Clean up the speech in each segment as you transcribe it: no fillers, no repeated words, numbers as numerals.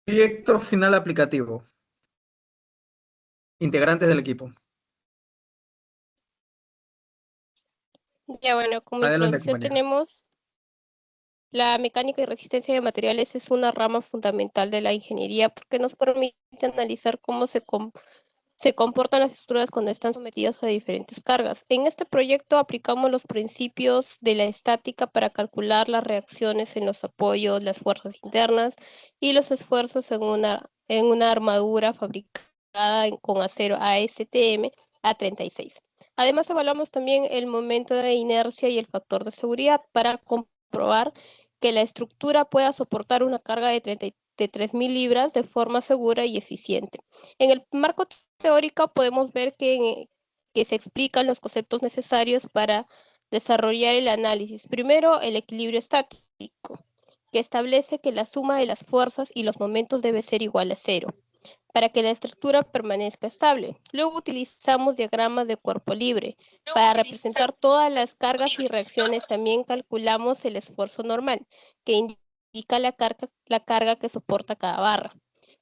Proyecto final aplicativo. Integrantes del equipo. Ya bueno, como Adelante, introducción compañero. tenemos la mecánica y resistencia de materiales es una rama fundamental de la ingeniería porque nos permite analizar cómo se comportan las estructuras cuando están sometidas a diferentes cargas. En este proyecto aplicamos los principios de la estática para calcular las reacciones en los apoyos, las fuerzas internas y los esfuerzos en una armadura fabricada con acero ASTM A36. Además, evaluamos también el momento de inercia y el factor de seguridad para comprobar que la estructura pueda soportar una carga de 3.000 libras de forma segura y eficiente. En el marco teórico podemos ver que se explican los conceptos necesarios para desarrollar el análisis. Primero, el equilibrio estático, que establece que la suma de las fuerzas y los momentos debe ser igual a cero para que la estructura permanezca estable. Luego utilizamos diagramas de cuerpo libre. Para representar todas las cargas y reacciones también calculamos el esfuerzo normal, que indica la carga que soporta cada barra.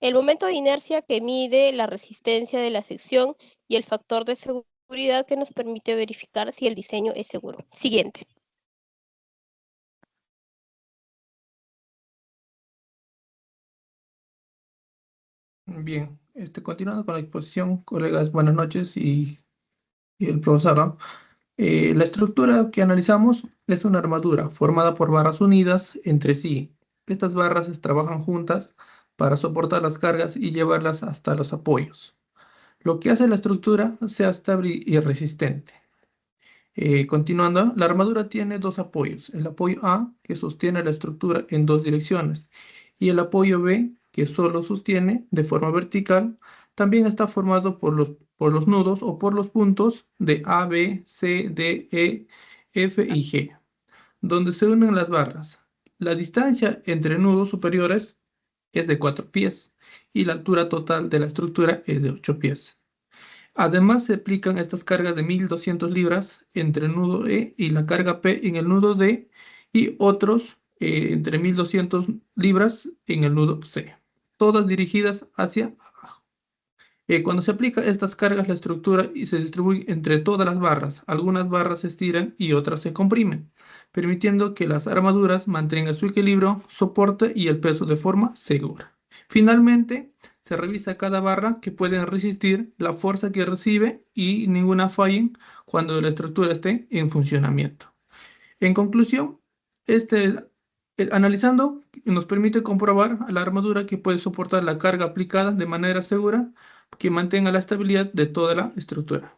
El momento de inercia que mide la resistencia de la sección y el factor de seguridad que nos permite verificar si el diseño es seguro. Siguiente. Bien, continuando con la exposición, colegas, buenas noches y el profesor, ¿no? La estructura que analizamos es una armadura formada por barras unidas entre sí. Estas barras trabajan juntas para soportar las cargas y llevarlas hasta los apoyos, lo que hace la estructura sea estable y resistente. Continuando, la armadura tiene dos apoyos, el apoyo A, que sostiene la estructura en dos direcciones, y el apoyo B, que solo sostiene de forma vertical. También está formado por los nudos o por los puntos de A, B, C, D, E, F y G, donde se unen las barras. La distancia entre nudos superiores es de 4 pies y la altura total de la estructura es de 8 pies. Además, se aplican estas cargas de 1200 libras entre el nudo E y la carga P en el nudo D y otros entre 1200 libras en el nudo C, todas dirigidas hacia abajo. Cuando se aplica estas cargas, la estructura y se distribuye entre todas las barras. Algunas barras se estiran y otras se comprimen, permitiendo que las armaduras mantengan su equilibrio, soporte y el peso de forma segura. Finalmente, se revisa cada barra que pueden resistir la fuerza que recibe y ninguna falle cuando la estructura esté en funcionamiento. En conclusión, analizando nos permite comprobar a la armadura que puede soportar la carga aplicada de manera segura que mantenga la estabilidad de toda la estructura.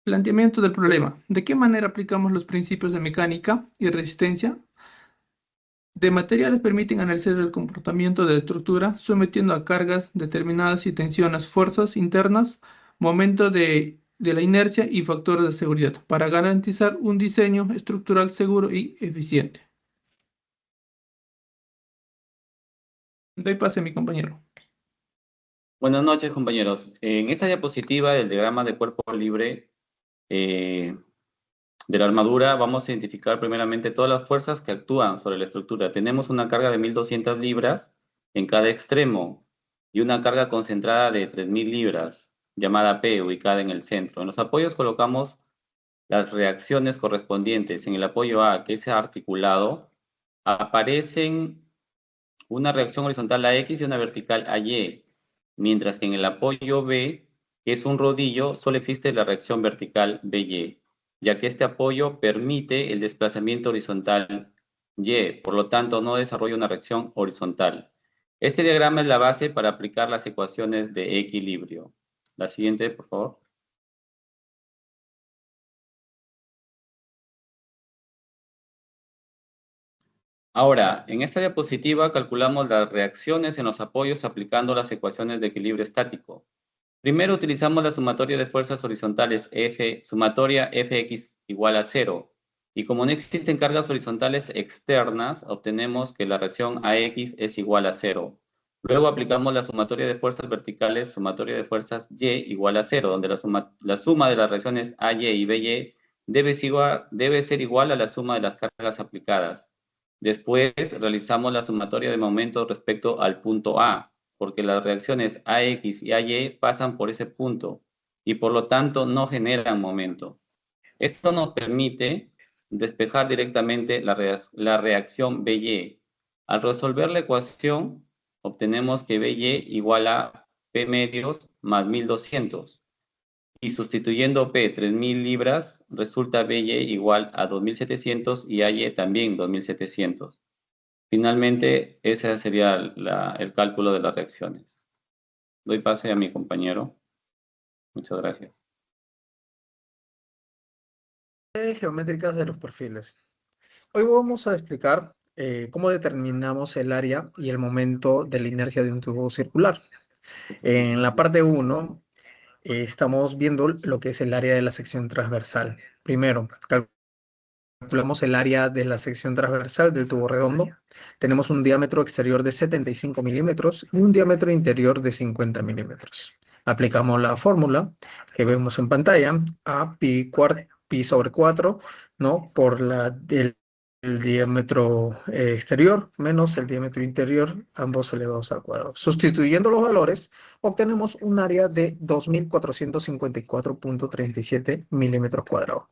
Planteamiento del problema. ¿De qué manera aplicamos los principios de mecánica y resistencia de materiales permiten analizar el comportamiento de la estructura sometiendo a cargas determinadas y tensiones, fuerzas internas, momento de la inercia y factores de seguridad para garantizar un diseño estructural seguro y eficiente? Doy pase a mi compañero. Buenas noches, compañeros. En esta diapositiva del diagrama de cuerpo libre de la armadura, vamos a identificar primeramente todas las fuerzas que actúan sobre la estructura. Tenemos una carga de 1200 libras en cada extremo y una carga concentrada de 3000 libras, llamada P, ubicada en el centro. En los apoyos colocamos las reacciones correspondientes. En el apoyo A, que es articulado, aparecen una reacción horizontal a X y una vertical a Y, mientras que en el apoyo B, que es un rodillo, solo existe la reacción vertical BY, ya que este apoyo permite el desplazamiento horizontal Y, por lo tanto no desarrolla una reacción horizontal. Este diagrama es la base para aplicar las ecuaciones de equilibrio. La siguiente, por favor. Ahora, en esta diapositiva calculamos las reacciones en los apoyos aplicando las ecuaciones de equilibrio estático. Primero utilizamos la sumatoria de fuerzas horizontales sumatoria Fx igual a 0. Y como no existen cargas horizontales externas, obtenemos que la reacción AX es igual a 0. Luego aplicamos la sumatoria de fuerzas verticales, sumatoria de fuerzas Y igual a 0, donde la suma de las reacciones AY y BY debe ser igual a la suma de las cargas aplicadas. Después realizamos la sumatoria de momentos respecto al punto A, porque las reacciones AX y AY pasan por ese punto y por lo tanto no generan momento. Esto nos permite despejar directamente la reacción BY. Al resolver la ecuación, obtenemos que BY igual a P medios más 1200. Y sustituyendo P 3000 libras, resulta BY igual a 2700 y AY también 2700. Finalmente, ese sería el cálculo de las reacciones. Doy pase a mi compañero. Muchas gracias. Geométricas de los perfiles. Hoy vamos a explicar cómo determinamos el área y el momento de la inercia de un tubo circular. En la parte 1 estamos viendo lo que es el área de la sección transversal. Primero, calculamos el área de la sección transversal del tubo redondo. Tenemos un diámetro exterior de 75 milímetros y un diámetro interior de 50 milímetros. Aplicamos la fórmula que vemos en pantalla, a pi sobre 4, ¿no? Por el diámetro exterior menos el diámetro interior, ambos elevados al cuadrado. Sustituyendo los valores, obtenemos un área de 2.454.37 milímetros cuadrados.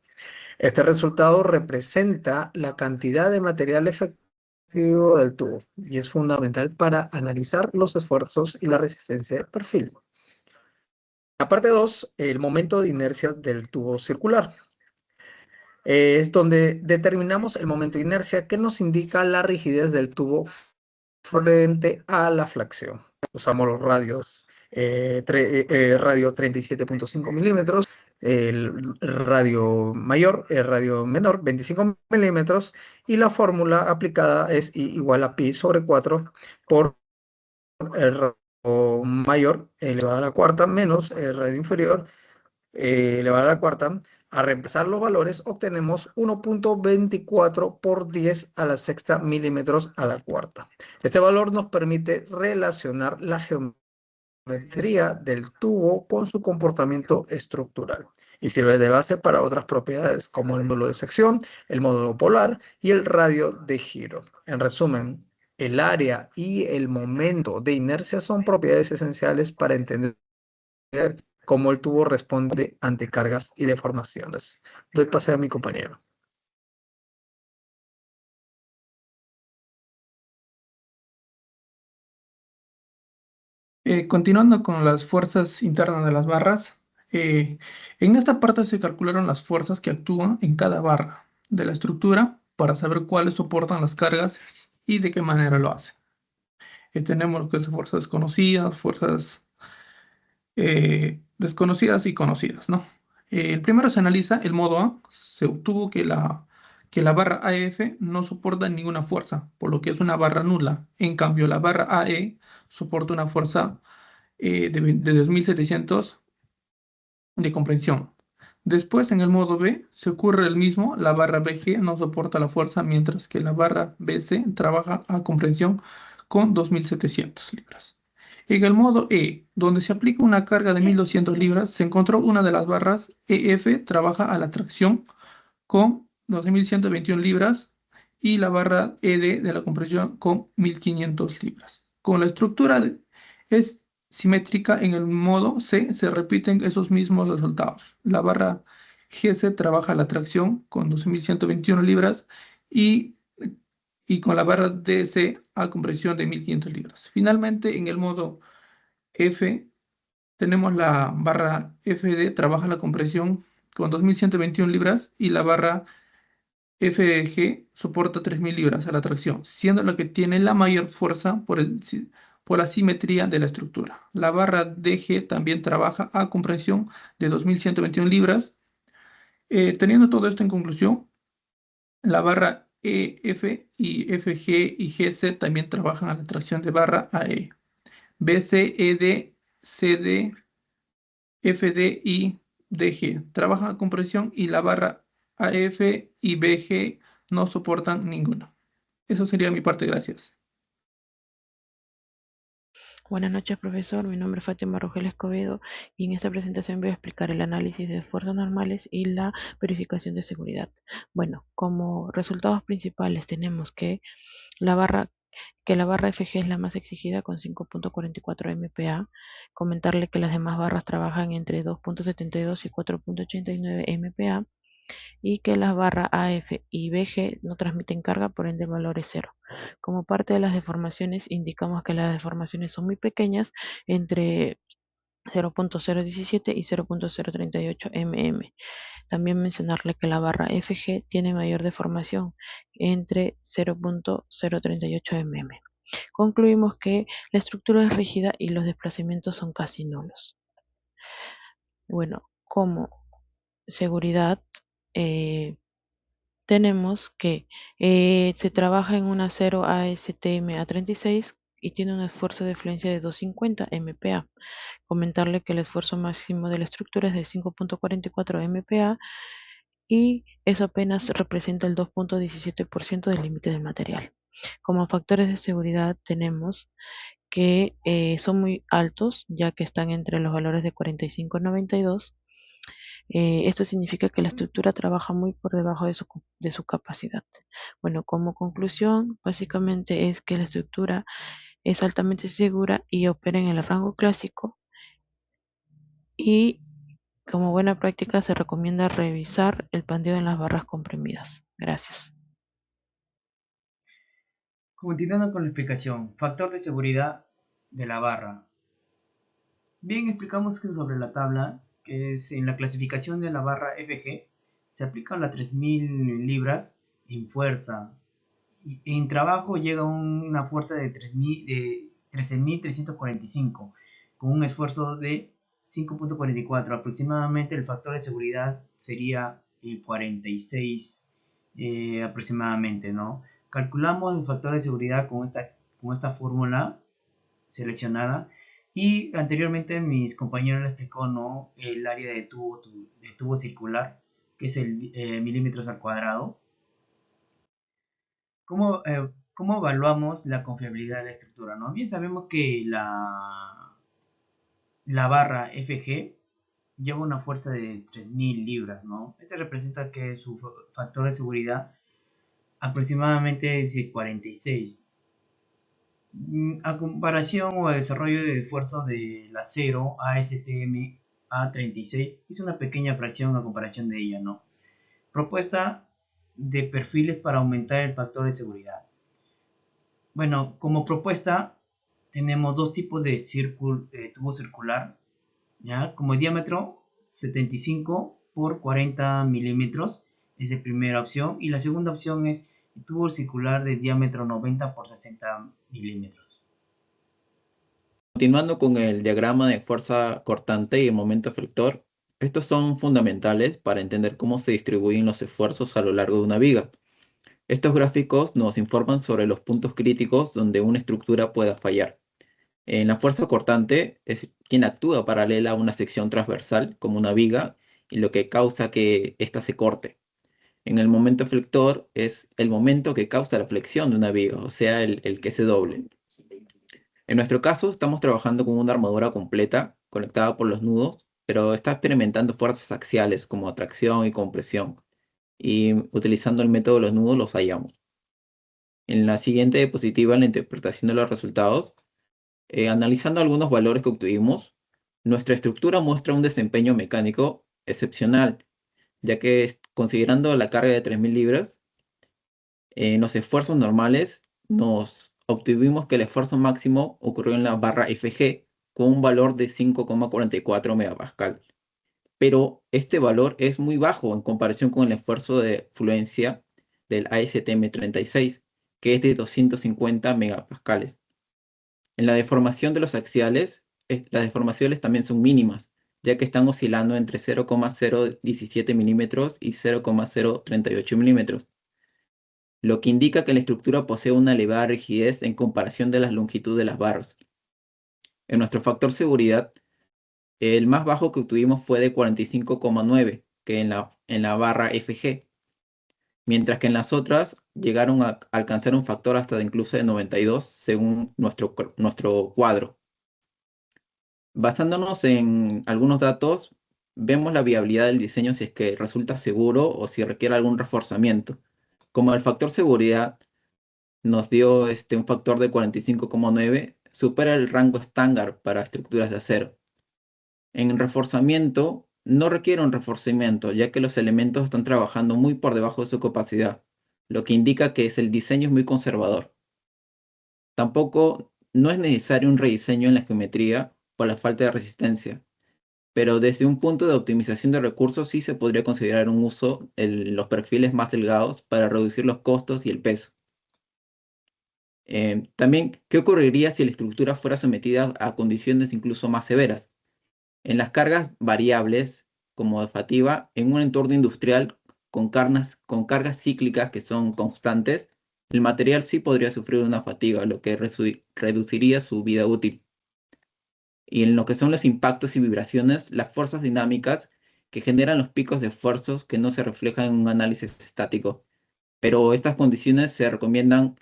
Este resultado representa la cantidad de material efectivo del tubo y es fundamental para analizar los esfuerzos y la resistencia del perfil. La parte 2, el momento de inercia del tubo circular. Es donde determinamos el momento de inercia que nos indica la rigidez del tubo frente a la flexión. Usamos los radios, radio 37.5 milímetros, el radio mayor, el radio menor 25 milímetros y la fórmula aplicada es I igual a pi sobre 4 por el radio mayor elevado a la cuarta menos el radio inferior elevado a la cuarta. A reemplazar los valores obtenemos 1.24 por 10 a la sexta milímetros a la cuarta. Este valor nos permite relacionar la geometría del tubo con su comportamiento estructural y sirve de base para otras propiedades como el módulo de sección, el módulo polar y el radio de giro. En resumen, el área y el momento de inercia son propiedades esenciales para entender cómo el tubo responde ante cargas y deformaciones. Doy pase a mi compañero. Continuando con las fuerzas internas de las barras, en esta parte se calcularon las fuerzas que actúan en cada barra de la estructura para saber cuáles soportan las cargas y de qué manera lo hacen. Tenemos lo que son fuerzas desconocidas, fuerzas desconocidas y conocidas, ¿no? Primero se analiza el modo A. Se obtuvo que la barra AF no soporta ninguna fuerza, por lo que es una barra nula. En cambio, la barra AE soporta una fuerza de 2700 de comprensión. Después, en el modo B, se ocurre el mismo. La barra BG no soporta la fuerza, mientras que la barra BC trabaja a comprensión con 2700 libras. En el modo E, donde se aplica una carga de 1200 libras, se encontró una de las barras EF trabaja a la tracción con 2121 libras y la barra ED de la compresión con 1500 libras. Con la estructura es simétrica en el modo C, se repiten esos mismos resultados. La barra GC trabaja la tracción con 2121 libras y, y con la barra DC a compresión de 1500 libras. Finalmente, en el modo F, tenemos la barra FD, trabaja la compresión con 2121 libras y la barra FG soporta 3000 libras a la tracción, siendo la que tiene la mayor fuerza por la simetría de la estructura. La barra DG también trabaja a compresión de 2121 libras. Teniendo todo esto en conclusión, la barra EF y FG y GC también trabajan a la tracción de barra AE. BC, ED, CD, FD y DG trabajan a compresión y la barra AF y BG no soportan ninguna. Eso sería mi parte, gracias. Buenas noches, profesor. Mi nombre es Fátima Rogel Escobedo y en esta presentación voy a explicar el análisis de fuerzas normales y la verificación de seguridad. Bueno, como resultados principales tenemos la barra, que la barra FG es la más exigida con 5.44 MPa. Comentarle que las demás barras trabajan entre 2.72 y 4.89 MPa y que las barras AF y BG no transmiten carga, por ende el valor es cero. Como parte de las deformaciones, indicamos que las deformaciones son muy pequeñas, entre 0.017 y 0.038 mm. También mencionarle que la barra FG tiene mayor deformación, entre 0.038 mm. Concluimos que la estructura es rígida y los desplazamientos son casi nulos. Bueno, como seguridad, tenemos que se trabaja en un acero ASTM A36 y tiene un esfuerzo de fluencia de 250 MPa. Comentarle que el esfuerzo máximo de la estructura es de 5.44 MPa y eso apenas representa el 2.17% del límite del material. Como factores de seguridad tenemos que son muy altos, ya que están entre los valores de 45 y 92. Esto significa que la estructura trabaja muy por debajo de su capacidad. Bueno, como conclusión, básicamente es que la estructura es altamente segura y opera en el rango clásico, y como buena práctica se recomienda revisar el pandeo en las barras comprimidas. Gracias. Continuando con la explicación, factor de seguridad de la barra. Bien, explicamos que sobre la tabla, que es en la clasificación de la barra FG, se aplican las 3000 libras en fuerza. Y en trabajo llega una fuerza de 13.345, con un esfuerzo de 5.44. Aproximadamente el factor de seguridad sería 46 aproximadamente, ¿no? Calculamos el factor de seguridad con esta fórmula seleccionada, y anteriormente mis compañeros les explicó, ¿no?, el área de tubo circular, que es el milímetros al cuadrado. ¿Cómo evaluamos la confiabilidad de la estructura, no? Bien, sabemos que la barra FG lleva una fuerza de 3000 libras, ¿no? Este representa que su factor de seguridad aproximadamente es de 46. A comparación o a desarrollo de esfuerzo del acero ASTM A36, es una pequeña fracción a comparación de ella, ¿no? Propuesta de perfiles para aumentar el factor de seguridad. Bueno, como propuesta tenemos dos tipos de tubo circular, ¿ya? Como diámetro 75 por 40 milímetros, es la primera opción, y la segunda opción es el tubo circular de diámetro 90 por 60 milímetros. Continuando con el diagrama de fuerza cortante y el momento efector, estos son fundamentales para entender cómo se distribuyen los esfuerzos a lo largo de una viga. Estos gráficos nos informan sobre los puntos críticos donde una estructura pueda fallar. En la fuerza cortante es quien actúa paralela a una sección transversal, como una viga, y lo que causa que ésta se corte. En el momento efector es el momento que causa la flexión de una viga, o sea, el que se doble. En nuestro caso, estamos trabajando con una armadura completa, conectada por los nudos, pero está experimentando fuerzas axiales como atracción y compresión, y utilizando el método de los nudos los hallamos. En la siguiente diapositiva, en la interpretación de los resultados, analizando algunos valores que obtuvimos, nuestra estructura muestra un desempeño mecánico excepcional, ya que considerando la carga de 3000 libras, en los esfuerzos normales nos obtuvimos que el esfuerzo máximo ocurrió en la barra FG con un valor de 5,44 megapascal. Pero este valor es muy bajo en comparación con el esfuerzo de fluencia del ASTM 36, que es de 250 megapascales. En la deformación de los axiales, las deformaciones también son mínimas, ya que están oscilando entre 0,017 milímetros y 0,038 milímetros, lo que indica que la estructura posee una elevada rigidez en comparación de la longitud de las barras. En nuestro factor seguridad, el más bajo que obtuvimos fue de 45,9, que en la barra FG, mientras que en las otras llegaron a alcanzar un factor hasta incluso de 92 según nuestro cuadro. Basándonos en algunos datos, vemos la viabilidad del diseño si es que resulta seguro o si requiere algún reforzamiento. Como el factor seguridad nos dio un factor de 45,9, supera el rango estándar para estructuras de acero. En reforzamiento, no requiere un reforzamiento, ya que los elementos están trabajando muy por debajo de su capacidad, lo que indica que el diseño es muy conservador. Tampoco no es necesario un rediseño en la geometría por la falta de resistencia, pero desde un punto de optimización de recursos sí se podría considerar un uso en los perfiles más delgados para reducir los costos y el peso. También, ¿qué ocurriría si la estructura fuera sometida a condiciones incluso más severas? En las cargas variables, como de fatiga, en un entorno industrial con cargas cíclicas que son constantes, el material sí podría sufrir una fatiga, lo que reduciría su vida útil. Y en lo que son los impactos y vibraciones, las fuerzas dinámicas que generan los picos de esfuerzos que no se reflejan en un análisis estático. Pero estas condiciones se recomiendan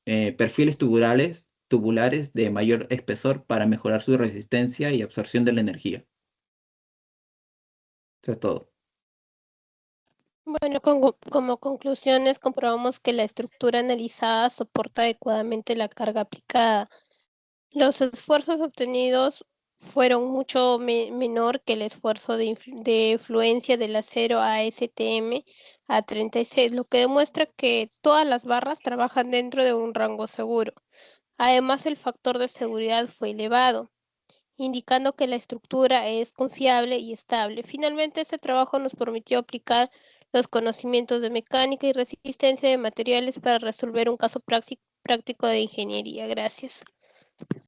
perfiles tubulares de mayor espesor para mejorar su resistencia y absorción de la energía. Eso es todo. Bueno, como conclusiones, comprobamos que la estructura analizada soporta adecuadamente la carga aplicada. Los esfuerzos obtenidos fueron mucho menor que el esfuerzo de fluencia del acero ASTM a 36, lo que demuestra que todas las barras trabajan dentro de un rango seguro. Además, el factor de seguridad fue elevado, indicando que la estructura es confiable y estable. Finalmente, este trabajo nos permitió aplicar los conocimientos de mecánica y resistencia de materiales para resolver un caso práctico de ingeniería. Gracias.